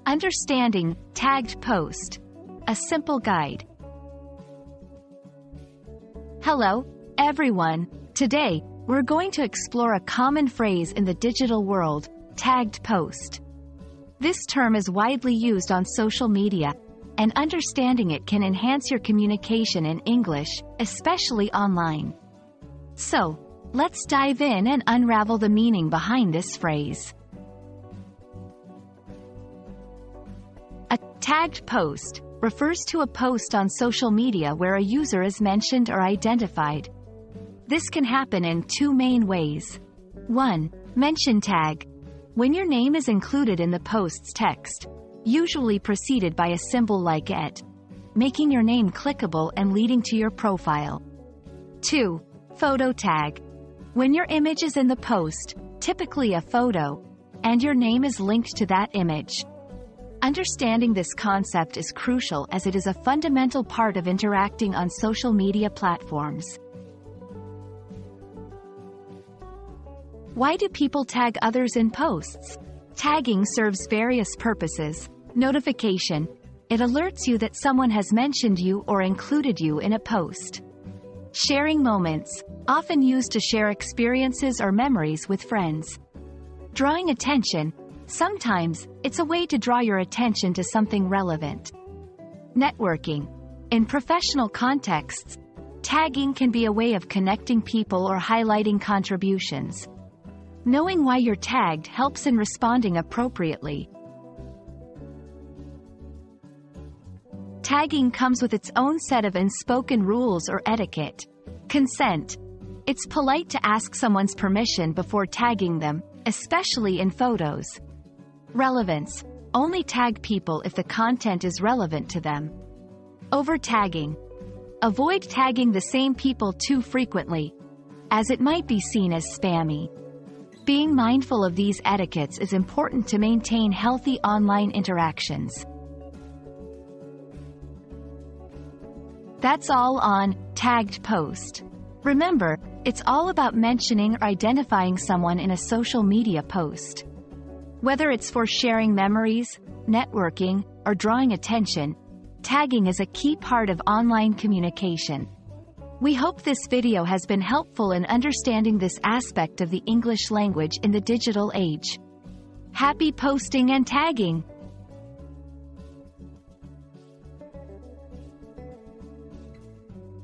Understanding tagged post. A simple guide. Hello, everyone. Today, we're going to explore a common phrase in the digital world, tagged post. This term is widely used on social media, and understanding it can enhance your communication in English, especially online. So, let's dive in and unravel the meaning behind this phrase. A tagged post refers to a post on social media where a user is mentioned or identified. This can happen in two main ways. 1. Mention tag. When your name is included in the post's text, usually preceded by a symbol like @ making your name clickable and leading to your profile. 2. Photo tag. When your image is in the post, typically a photo, and your name is linked to that image. Understanding this concept is crucial as it is a fundamental part of interacting on social media platforms. Why do people tag others in posts? Tagging serves various purposes. Notification. It alerts you that someone has mentioned you or included you in a post. Sharing moments. Often used to share experiences or memories with friends. Drawing attention. Sometimes, it's a way to draw your attention to something relevant. Networking. In professional contexts, tagging can be a way of connecting people or highlighting contributions. Knowing why you're tagged helps in responding appropriately. Tagging comes with its own set of unspoken rules or etiquette. Consent. It's polite to ask someone's permission before tagging them, especially in photos. Relevance. Only tag people if the content is relevant to them. Over-tagging. Avoid tagging the same people too frequently, as it might be seen as spammy. Being mindful of these etiquettes is important to maintain healthy online interactions. That's all on tagged post. Remember, it's all about mentioning or identifying someone in a social media post. Whether it's for sharing memories, networking, or drawing attention, tagging is a key part of online communication. We hope this video has been helpful in understanding this aspect of the English language in the digital age. Happy posting and tagging!